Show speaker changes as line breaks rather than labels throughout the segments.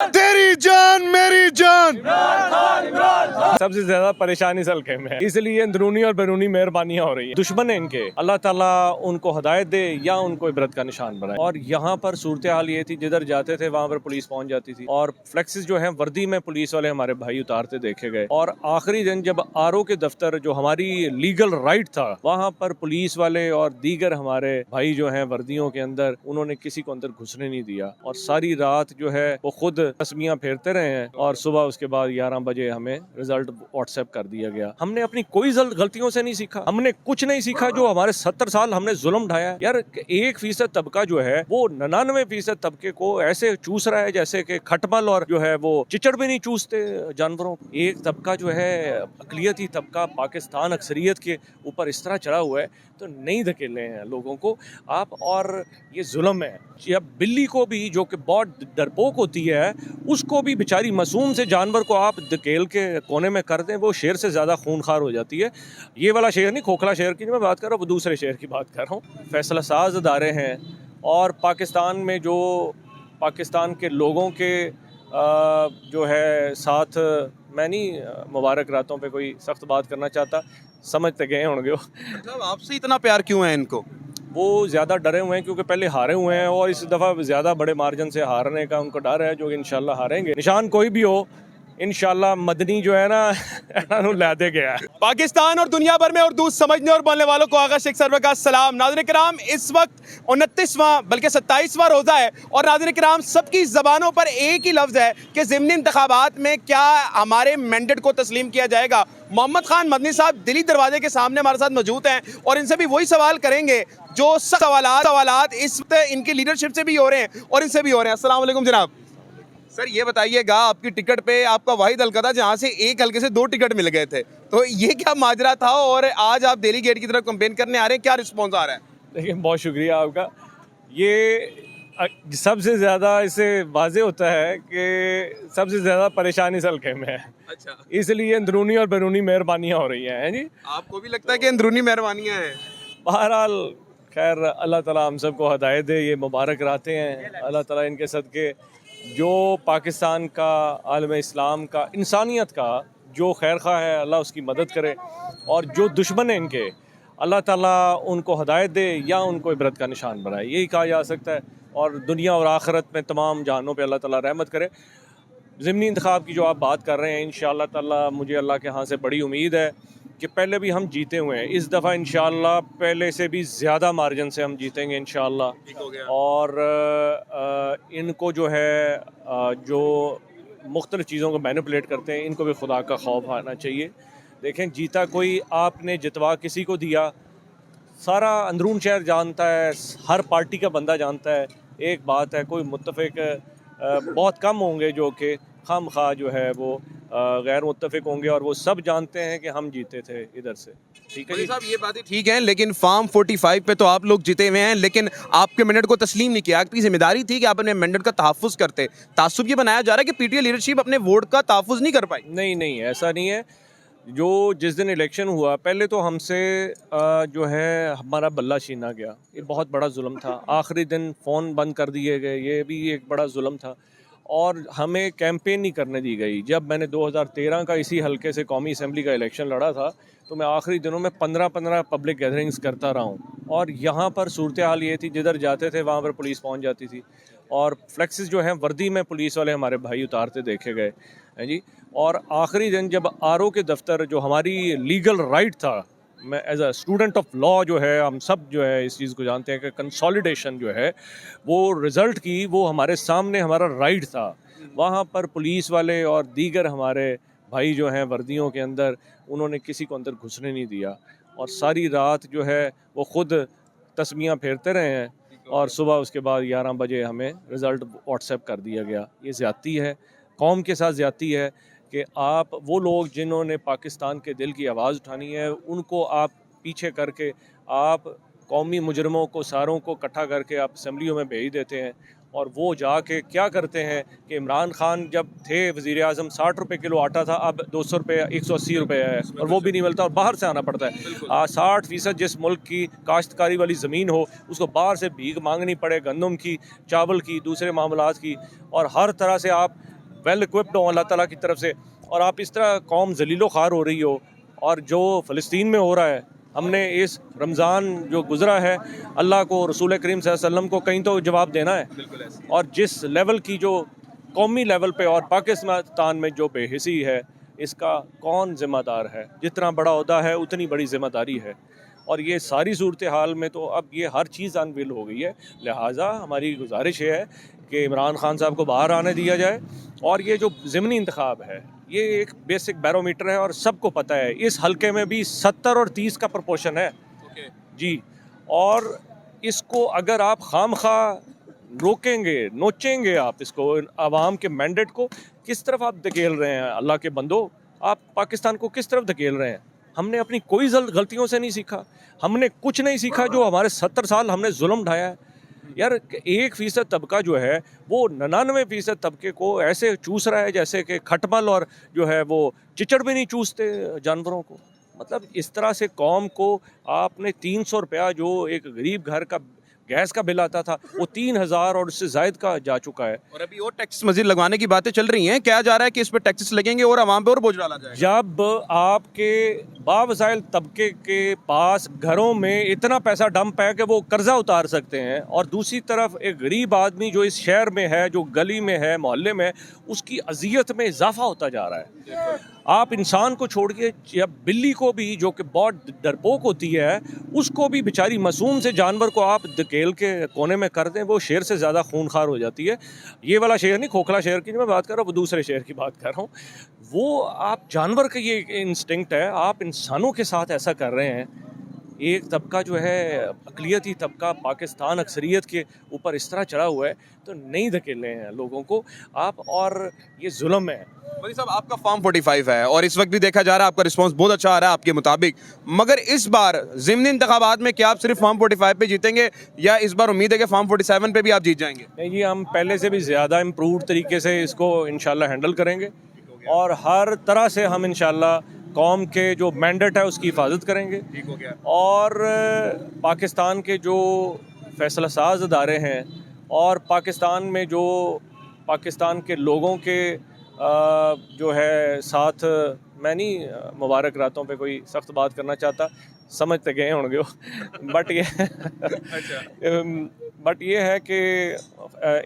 तेरी जान मेरी जान।
सबसे ज्यादा परेशानी इस हल्के में है, इसलिए अंदरूनी और बैरूनी मेहरबानियां हो रही है। दुश्मन है इनके, अल्लाह ताला उनको हदायत दे या उनको इबरत का निशान बनाए। और यहाँ पर सूरत हाल ये थी, जिधर जाते थे वहाँ पर पुलिस पहुंच जाती थी और फ्लेक्सेस जो है वर्दी में पुलिस वाले हमारे भाई उतारते देखे गए। और आखिरी दिन जब आरओ के दफ्तर जो हमारी लीगल राइट था, वहाँ पर पुलिस वाले और दीगर हमारे भाई जो है वर्दियों के अंदर, उन्होंने किसी को अंदर घुसने नहीं दिया और सारी रात जो है वो खुद तस्मियां फेरते रहे हैं। और सुबह उसके बाद 11 बजे हमें रिजल्ट व्हाट्सएप कर दिया गया। हमने अपनी कोई गलतियों से नहीं सीखा, हमने कुछ नहीं सीखा। जो हमारे 70 साल हमने जुल्म ढाया यार, 1% तबका जो है वो 99% तबके को ऐसे चूस रहा है जैसे कि खटमल और जो है वो चिचड़ भी नहीं चूसते जानवरों। एक तबका जो है अकलियती तबका पाकिस्तान अक्सरियत के ऊपर इस तरह चढ़ा हुआ है, तो नहीं धकेले हैं लोगों को आप। और ये जुल्म है। जब बिल्ली को भी, जो कि बहुत डरपोक होती है, उसको भी बेचारी मासूम से जानवर को आप धकेल के कोने में कर दें, वो शेर से ज़्यादा खूनखार हो जाती है। ये वाला शेर नहीं, खोखला शेर की मैं बात कर रहा हूँ, वो दूसरे शेर की बात कर रहा हूँ। फैसला साज अदारे हैं और पाकिस्तान में जो पाकिस्तान के लोगों के जो है साथ, मैं नहीं मुबारक रातों पे कोई सख्त बात करना चाहता, समझते गए होंगे।
मतलब आपसे इतना प्यार क्यों है इनको?
वो ज़्यादा डरे हुए हैं क्योंकि पहले हारे हुए हैं और इस दफ़ा ज़्यादा बड़े मार्जिन से हारने का उनको डर है, जो इंशाल्लाह हारेंगे। निशान कोई भी हो, इंशाल्लाह मदनी जो है ना ला दे गया है।
पाकिस्तान और दुनिया भर में उर्दू समझने और बोलने वालों को आगा शेख सरवर का सलाम। नाज़रीन किराम, इस वक्त 29वां बल्कि 27वां रोज़ा है और नाज़रीन किराम सबकी ज़बानों पर एक ही लफ्ज़ है कि ज़िमनी इंतखाबात में क्या हमारे मैंडेट को तस्लीम किया जाएगा। मोहम्मद खान मदनी साहब दिल्ली दरवाजे के सामने हमारे साथ मौजूद हैं और इनसे भी वही सवाल करेंगे जो सवालात इस वक्त इनकी लीडरशिप से भी हो रहे हैं और इनसे भी हो रहे हैं। अस्सलाम वालेकुम जनाब। सर ये बताइएगा, आपकी टिकट पे आपका वाहिद हल्का था जहाँ से एक हल्के से 2 टिकट मिल गए थे, तो ये क्या माजरा था और आज आप दिल्ली गेट की तरफ कंपेन करने आ रहे हैं, क्या रिस्पॉन्स आ रहा है?
देखिए, बहुत शुक्रिया आपका। ये सबसे ज़्यादा इससे वाज़े होता है कि सबसे ज़्यादा परेशानी इस हल्के में है।
अच्छा,
इसलिए अंदरूनी और बैरूनी मेहरबानियाँ हो रही हैं जी।
आपको भी लगता है कि अंदरूनी मेहरबानियाँ हैं?
बहरहाल खैर, अल्लाह ताला हम सबको हदायत दे, ये मुबारक रातें हैं। अल्लाह ताला इनके सदके जो पाकिस्तान का, आलम इस्लाम का, इंसानियत का जो खैर खा है, अल्लाह उसकी मदद करे। और जो दुश्मन है इनके, अल्लाह ताला उनको हदायत दे या उनको इबरत का निशान बनाए, यही कहा जा सकता है। और दुनिया और आखिरत में तमाम जानों पे अल्लाह ताला रहमत करे। ज़िमनी इंतखाब की जो आप बात कर रहे हैं, इंशाअल्लाह ताला मुझे अल्लाह के यहाँ से बड़ी उम्मीद है कि पहले भी हम जीते हुए हैं, इस दफ़ा इंशाअल्लाह पहले से भी ज़्यादा मार्जिन से हम जीतेंगे इंशाअल्लाह। और इनको जो है जो मुख्तलिफ़ चीज़ों को मैनिपुलेट करते हैं, इनको भी खुदा का खौफ आना चाहिए। देखें, जीता कोई आपने जितवा किसी को दिया, सारा अंदरून शहर जानता है, हर पार्टी का बंदा जानता है। एक बात है, कोई मुत्तफ़िक बहुत कम होंगे जो कि खामखा जो है वो गैर मुत्तफ़िक होंगे, और वो सब जानते हैं कि हम जीते थे इधर से। ठीक है जी
साहब, ये बातें ठीक हैं, लेकिन फार्म 45 पे तो आप लोग जीते हुए हैं, लेकिन आपके मैंडेट को तस्लीम नहीं किया। आपकी जिम्मेदारी थी कि आप अपने मैंडेट का तहफ़्फ़ुज़ करते। तासुब ये बनाया जा रहा है कि पीटीआई लीडरशिप अपने वोट का तहफ़्फ़ुज़ नहीं कर पाई।
नहीं नहीं, ऐसा नहीं है। जो जिस दिन इलेक्शन हुआ, पहले तो हमसे जो है हमारा बल्ला छीना गया, ये बहुत बड़ा जुल्म था। आखिरी दिन फ़ोन बंद कर दिए गए, ये भी एक बड़ा जुल्म था। और हमें कैंपेन नहीं करने दी गई। जब मैंने 2013 का इसी हलके से कौमी असम्बली का इलेक्शन लड़ा था, तो मैं आखिरी दिनों में 15-15 पब्लिक गैदरिंग्स करता रहा हूँ। और यहाँ पर सूरत हाल ये थी, जिधर जाते थे वहाँ पर पुलिस पहुँच जाती थी और फ्लेक्सेस जो हैं वर्दी में पुलिस वाले हमारे भाई उतारते देखे गए हैं जी। और आखिरी दिन जब आरओ के दफ्तर जो हमारी लीगल राइट था, मैं as a student of law जो है, हम सब जो है इस चीज़ को जानते हैं कि कंसोलिडेशन जो है वो रिज़ल्ट की, वो हमारे सामने हमारा राइट था। वहाँ पर पुलिस वाले और दीगर हमारे भाई जो हैं वर्दियों के अंदर, उन्होंने किसी को अंदर घुसने नहीं दिया और सारी रात जो है वो खुद तस्मियाँ फेरते रहे हैं। और सुबह उसके बाद 11 बजे हमें रिज़ल्ट व्हाट्सएप कर दिया गया। ये ज़्यादती है, कौम के साथ ज़्यादती है कि आप वो लोग जिन्होंने पाकिस्तान के दिल की आवाज़ उठानी है, उनको आप पीछे करके आप कौमी मुजरमों को सारों को इकट्ठा करके आप असम्बलियों में भेज देते हैं। और वो जाके क्या करते हैं कि इमरान खान जब थे वज़ीर आज़म, 60 रुपये किलो आटा था, अब 200 रुपये 180 रुपये है, और वो भी नहीं मिलता और बाहर से आना पड़ता है। 60% जिस मुल्क की काश्तकारी वाली ज़मीन हो, उसको बाहर से भीख मांगनी पड़े, गंदम की, चावल की, दूसरे मामलात की, और हर तरह से आप वेल इक्विप्ड हो अल्लाह ताला की तरफ से, और आप इस तरह कौम जलीलो ख़ार हो रही हो। और जो फ़लस्तीन में हो रहा है, हमने इस रमज़ान जो गुज़रा है, अल्लाह को, रसूल करीम सल्लल्लाहु अलैहि वसल्लम को कहीं तो जवाब देना है। और जिस लेवल की जो कौमी लेवल पे और पाकिस्तान में जो बेहिसी है, इसका कौन ज़िम्मेदार है? जितना बड़ा ओहदा है उतनी बड़ी ज़िम्मेदारी है। और ये सारी सूरत हाल में तो अब ये हर चीज़ अनविल हो गई है। लिहाजा हमारी गुजारिश है कि इमरान खान साहब को बाहर आने दिया जाए। और ये जो ज़िमनी इंतखाब है, ये एक बेसिक बैरोमीटर है और सबको पता है इस हलके में भी 70 और 30 का प्रपोर्शन है। जी, और इसको अगर आप खामखा रोकेंगे, नोचेंगे आप इसको, आवाम के मैंडेट को, किस तरफ आप धकेल रहे हैं? अल्लाह के बंदो, आप पाकिस्तान को किस तरफ धकेल रहे हैं? हमने अपनी कोई गलतियों से नहीं सीखा, हमने कुछ नहीं सीखा। जो हमारे 70 साल हमने जुल्म ढाया है यार, 1% तबका जो है वो 99% तबके को ऐसे चूस रहा है जैसे कि खटमल और जो है वो चिचड़ भी नहीं चूसते जानवरों को। मतलब इस तरह से कौम को आपने 300 रुपया जो एक गरीब घर का गैस का बिल आता था, वो 3000 और उससे जायद का जा चुका है।
और अभी और टैक्स मजीद लगवाने की बातें चल रही हैं, क्या जा रहा है कि इस पर टैक्सेस लगेंगे और आवाम पे और बोझ डाला जाएगा।
जब आपके बावसाइल तबके के पास घरों में इतना पैसा डंप है कि वो कर्जा उतार सकते हैं, और दूसरी तरफ एक गरीब आदमी जो इस शहर में है, जो गली में है, मोहल्ले में, उसकी अजियत में इजाफा होता जा रहा है। आप इंसान को छोड़िए, जब बिल्ली को भी, जो कि बहुत डरपोक होती है, उसको भी बेचारी मासूम से जानवर को आप धकेल के कोने में कर दें, वो शेर से ज़्यादा खूनखार हो जाती है। ये वाला शेर नहीं, खोखला शेर की मैं बात कर रहा हूँ, वो दूसरे शेर की बात कर रहा हूँ। वो आप जानवर का ये इंस्टिंक्ट है, आप इंसानों के साथ ऐसा कर रहे हैं। एक तबका जो है अक़लियती तबका पाकिस्तान अक्सरियत के ऊपर इस तरह चढ़ा हुआ है, तो नहीं धकेले हैं लोगों को आप, और ये जुल्म है।
भाई साहब, आपका फॉर्म 45 है और इस वक्त भी देखा जा रहा है आपका रिस्पांस बहुत अच्छा आ रहा है आपके मुताबिक, मगर इस बार ज़िमनी इंतखाबात में क्या आप सिर्फ फॉर्म 45 पे जीतेंगे या इस बार उम्मीद है कि फॉर्म 47 पे भी आप जीत जाएंगे?
नहीं जी, हम पहले से भी ज़्यादा इम्प्रूव तरीके से इसको इंशाल्लाह हैंडल करेंगे, और हर तरह से हम इंशाल्लाह कौम के जो मैंडेट है उसकी हिफाजत करेंगे।
ठीक हो गया।
और पाकिस्तान के जो फैसला साज अदारे हैं, और पाकिस्तान में जो पाकिस्तान के लोगों के जो है साथ, मैं नहीं मुबारक रातों पे कोई सख्त बात करना चाहता, समझ तो गए होंगे बट ये बट ये है कि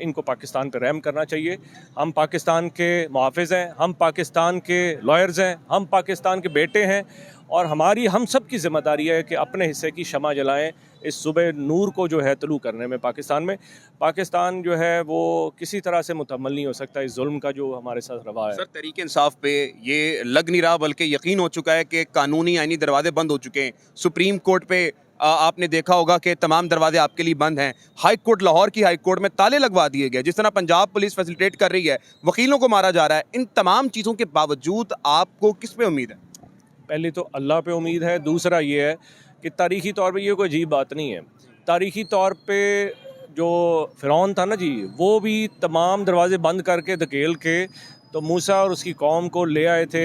इनको पाकिस्तान पे रहम करना चाहिए। हम पाकिस्तान के मुहाफ़िज़ हैं, हम पाकिस्तान के लॉयर्स हैं, हम पाकिस्तान के बेटे हैं, और हमारी हम सब की ज़िम्मेदारी है कि अपने हिस्से की शमा जलाएं इस सुबह नूर को जो है तलू करने में। पाकिस्तान जो है वो किसी तरह से मुतहम्मिल नहीं हो सकता इस जुल्म का जो हमारे साथ रवा है।
सर, तहरीक इंसाफ पे ये लग नहीं रहा बल्कि यकीन हो चुका है कि कानूनी आईनी दरवाजे बंद हो चुके हैं। सुप्रीम कोर्ट पे आपने देखा होगा कि तमाम दरवाजे आपके लिए बंद हैं। हाई कोर्ट, लाहौर की हाई कोर्ट में ताले लगवा दिए गए। जिस तरह पंजाब पुलिस फैसिलिटेट कर रही है, वकीलों को मारा जा रहा है। इन तमाम चीज़ों के बावजूद आपको किस पे उम्मीद है?
पहले तो अल्लाह पे उम्मीद है, दूसरा ये है कि तारीख़ी तौर पे ये कोई अजीब बात नहीं है। तारीख़ी तौर पे जो फ़िरौन था ना जी, वो भी तमाम दरवाजे बंद करके धकेल के तो मूसा और उसकी कौम को ले आए थे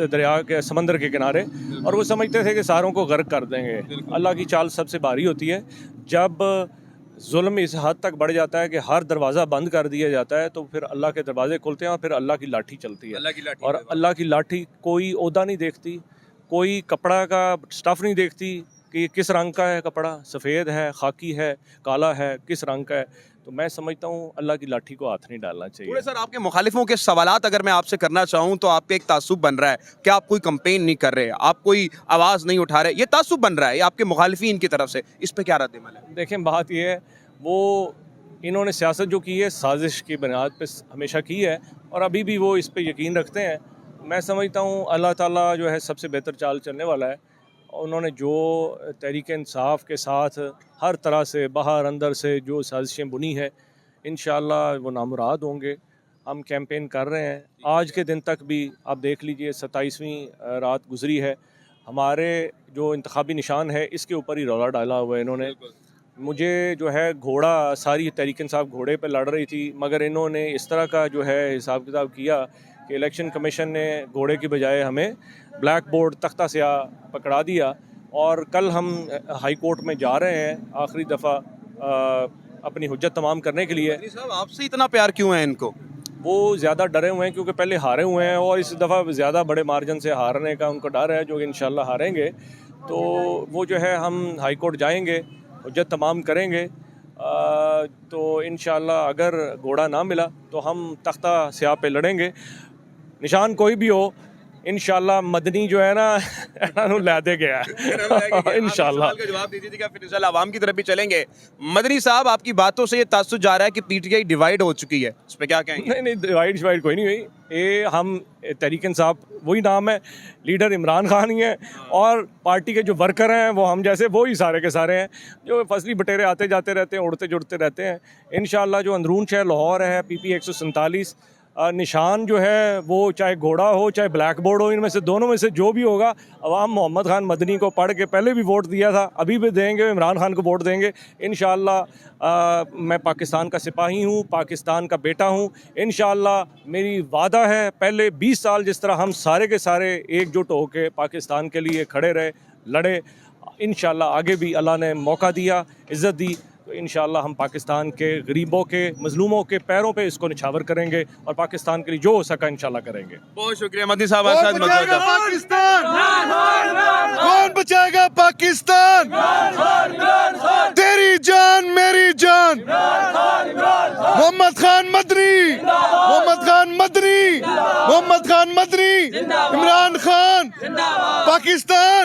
दरिया के, समंदर के किनारे, और वो समझते थे कि सारों को गर्क कर देंगे। अल्लाह की चाल सबसे भारी होती है। जब जुल्म इस हद तक बढ़ जाता है कि हर दरवाज़ा बंद कर दिया जाता है, तो फिर अल्लाह के दरवाजे खुलते हैं और फिर अल्लाह की लाठी चलती है। और अल्लाह की लाठी कोई ओहदा नहीं देखती, कोई कपड़ा का स्टफ़ नहीं देखती कि ये किस रंग का है कपड़ा, सफ़ेद है, खाकी है, काला है, किस रंग का है। तो मैं समझता हूँ अल्लाह की लाठी को हाथ नहीं डालना चाहिए।
थोड़े सर आपके मुखालिफों के सवालात अगर मैं आपसे करना चाहूँ तो आपके एक तासुब बन रहा है कि आप कोई कंपेन नहीं कर रहे, आप कोई आवाज़ नहीं उठा रहे, ये तासुब बन रहा है आपके मुखालिफिन की तरफ से। इस पे क्या रद्द-ए-अमल है?
देखें, बात ये है, वो इन्होंने सियासत जो की है साजिश की बुनियाद पे हमेशा की है, और अभी भी वो इस पे यकीन रखते हैं। मैं समझता हूँ अल्लाह ताला जो है सबसे बेहतर चाल चलने वाला है। उन्होंने जो तहरीक इंसाफ के साथ हर तरह से बाहर अंदर से जो साजिशें बुनी है, इंशाअल्लाह वो नामुराद होंगे। हम कैंपेन कर रहे हैं, आज के दिन तक भी आप देख लीजिए 27वीं रात गुजरी है। हमारे जो इंतखाबी निशान है इसके ऊपर ही रौला डाला हुआ है इन्होंने। मुझे जो है घोड़ा, सारी तहरीक इंसाफ घोड़े पे लड़ रही थी, मगर इन्होंने इस तरह का जो है हिसाब किताब किया कि इलेक्शन कमीशन ने घोड़े की बजाय हमें ब्लैक बोर्ड, तख्ता स्याह पकड़ा दिया। और कल हम हाई कोर्ट में जा रहे हैं आखिरी दफ़ा अपनी हुज्जत तमाम करने के लिए।
साहब, आपसे इतना प्यार क्यों है इनको?
वो ज़्यादा डरे हुए हैं क्योंकि पहले हारे हुए हैं और इस दफ़ा ज़्यादा बड़े मार्जिन से हारने का उनको डर है, जो कि इंशाल्लाह हारेंगे। तो वो जो है हम हाई कोर्ट जाएंगे, हुज्जत तमाम करेंगे। तो इंशाल्लाह अगर घोड़ा ना मिला तो हम तख्ता स्याह पे लड़ेंगे, निशान कोई भी हो। इंशाल्लाह मदनी जो है ना इन्होंने ला दे गया है इंशाल्लाह।
का जवाब दीजिए कि फिर इंशाल्लाह आवाम की तरफ भी चलेंगे। मदनी साहब, आपकी बातों से ये तासुर जा रहा है कि पीटीआई डिवाइड हो चुकी है, इस पे क्या कहेंगे?
नहीं नहीं, डिवाइड कोई नहीं हुई। ये हम तहरीक इंसाफ वही नाम है, लीडर इमरान खान ही है और पार्टी के जो वर्कर हैं वो हम जैसे वो ही सारे के सारे हैं, जो फसली बटेरे आते जाते रहते हैं, उड़ते जुड़ते रहते हैं। इंशाल्लाह जो अंदरून शहर लाहौर है, PP 147 निशान जो है वो चाहे घोड़ा हो चाहे ब्लैक बोर्ड हो, इनमें से दोनों में से जो भी होगा, अवाम मोहम्मद खान मदनी को पढ़ के पहले भी वोट दिया था, अभी भी देंगे, इमरान खान को वोट देंगे इंशाल्लाह। मैं पाकिस्तान का सिपाही हूँ, पाकिस्तान का बेटा हूँ। इंशाल्लाह मेरी वादा है, पहले 20 साल जिस तरह हम सारे के सारे एकजुट होकर पाकिस्तान के लिए खड़े रहे, लड़े, इंशाल्लाह आगे भी अल्लाह ने मौका दिया, इज़्ज़त दी, तो इंशाल्लाह हम पाकिस्तान के गरीबों के, मजलूमों के पैरों पे इसको निछावर करेंगे और पाकिस्तान के लिए जो हो सका इंशाल्लाह करेंगे।
बहुत शुक्रिया मदनी साहब, आपके साथ
बचाएगा
मौजूद हैं।
पाकिस्तान? कौन बचाएगा पाकिस्तान? तेरी जान मेरी जान, मोहम्मद खान मदनी, मोहम्मद खान मदनी, मोहम्मद खान मदनी, इमरान खान, पाकिस्तान।